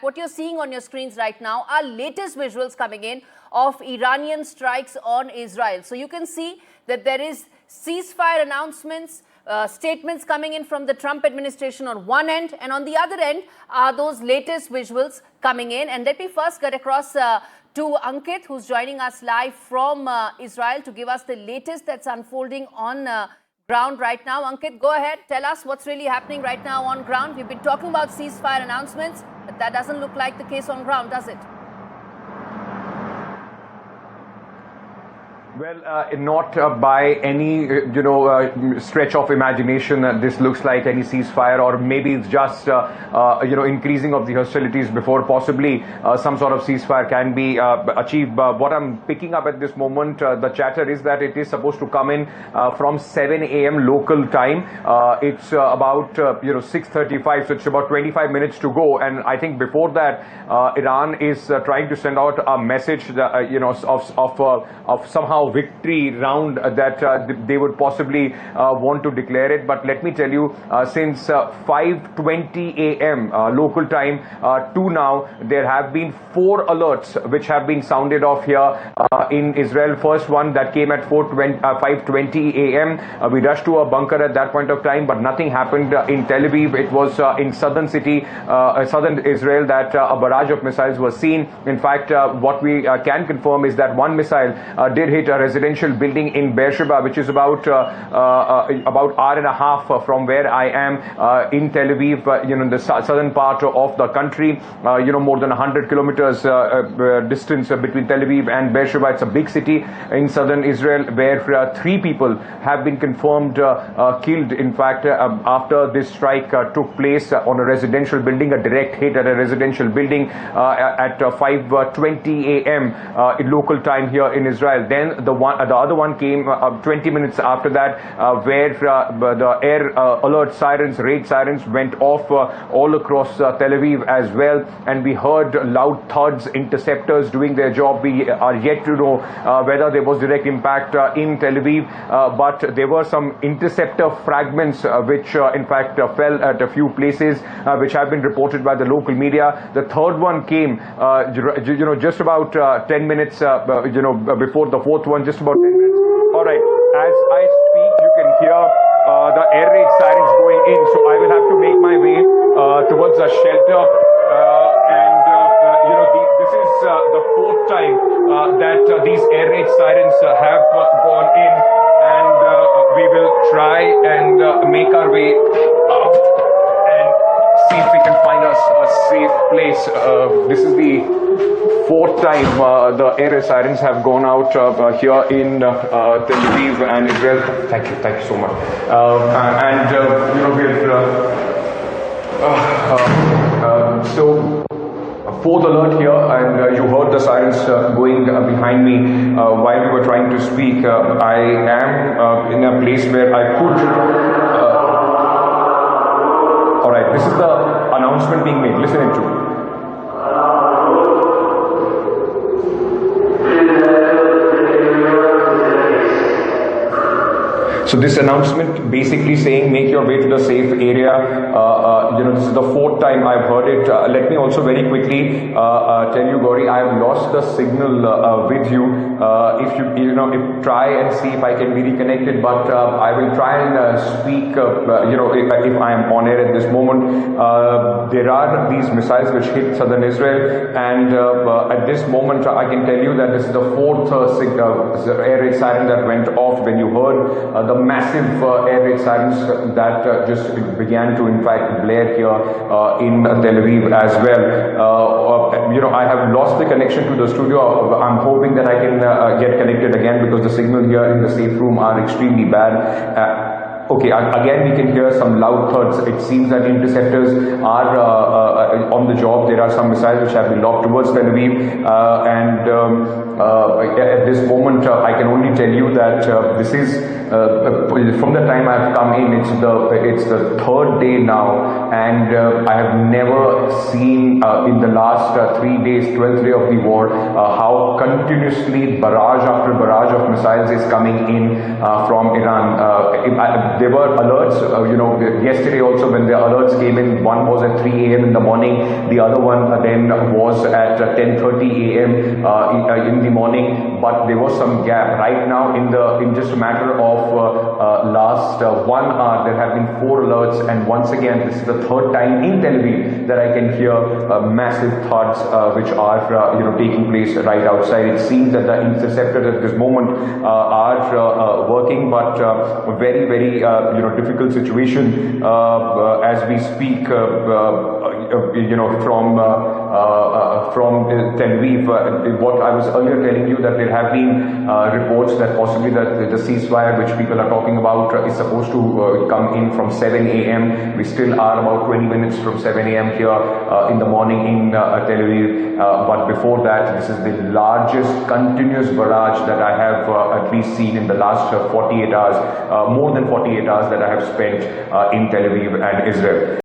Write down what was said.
What you're seeing on your screens right now are latest visuals coming in of Iranian strikes on Israel. So you can see that there is ceasefire announcements, statements coming in from the Trump administration on one end, and on the other end are those latest visuals coming in. And let me first get across to Ankit, who's joining us live from Israel to give us the latest that's unfolding on ground right now. Ankit, go ahead. Tell us what's really happening right now on ground. We've been talking about ceasefire announcements, but that doesn't look like the case on ground, does it? Well, not by any, stretch of imagination. This looks like any ceasefire, or maybe it's just, increasing of the hostilities before possibly some sort of ceasefire can be achieved. What I'm picking up at this moment, the chatter is that it is supposed to come in from 7 a.m. local time. It's about, 6:35, so it's about 25 minutes to go. And I think before that, Iran is trying to send out a message, that, of somehow victory round that they would possibly want to declare it. But let me tell you, since 5:20 a.m. Local time to now, there have been 4 alerts which have been sounded off here in Israel. First one that came at 5:20 a.m. We rushed to a bunker at that point of time, but nothing happened in Tel Aviv. It was in southern Israel that a barrage of missiles was seen. In fact, what we can confirm is that one missile did hit a residential building in Beersheba, which is about hour and a half from where I am in Tel Aviv, in the southern part of the country. More than 100 kilometers distance between Tel Aviv and Beersheba. It's a big city in southern Israel where 3 people have been confirmed killed. In fact, after this strike took place on a residential building, a direct hit at a residential building at 5:20 a.m. in local time here in Israel. Then the other one came 20 minutes after that, where the air alert sirens, raid sirens went off all across Tel Aviv as well, and we heard loud thuds, interceptors doing their job. We are yet to know whether there was direct impact in Tel Aviv, but there were some interceptor fragments which in fact fell at a few places which have been reported by the local media. The third one came just about 10 minutes before the fourth one, just about 10 minutes. All right, as I speak, you can hear the air raid sirens going in, so I will have to make my way towards a shelter. This is the 4th time that these air raid sirens have gone in, and we will try and make our way out and see if we can find us a safe place. This is the 4th time the air raid sirens have gone out here in Tel Aviv and Israel. Thank you so much. So 4th alert here, and you heard the sirens going behind me while we were trying to speak. I am in a place where I could. All right, this is the announcement being made. Listen to. So this announcement basically saying make your way to the safe area. This is the 4th time I've heard it. Let me also very quickly tell you, Gauri, I have lost the signal with you. If you try and see if I can be reconnected, but I will try and speak. If I am on air at this moment, there are these missiles which hit southern Israel, and at this moment I can tell you that this is the 4th air raid siren that went off when you heard the massive air raid sirens that just began to in fact blare here in Tel Aviv as well. I have lost the connection to the studio. I'm hoping that I can get connected again, because the signal here in the safe room are extremely bad. Okay, again we can hear some loud thuds. It seems that interceptors are on the job. There are some missiles which have been locked towards Tel Aviv, at this moment I can only tell you that this is from the time I've come in, it's the 3rd day now, and I have never seen in the last 3 days, 12th day of the war, how continuously barrage after barrage of missiles is coming in from Iran. there were alerts, yesterday also when the alerts came in, one was at 3 a.m. in the morning, the other one then was at 10:30 a.m. In the morning, but there was some gap. Right now, in just a matter of last 1 hour, there have been 4 alerts, and once again, this is the third time in Tel Aviv that I can hear massive thuds which are taking place right outside. It seems that the interceptors at this moment are working, but very, very difficult situation as we speak. From Tel Aviv, what I was earlier telling you, that there have been reports that possibly that the ceasefire which people are talking about is supposed to come in from 7 a.m. We still are about 20 minutes from 7 a.m. here in the morning in Tel Aviv. But before that, this is the largest continuous barrage that I have at least seen in the last 48 hours, more than 48 hours that I have spent in Tel Aviv and Israel.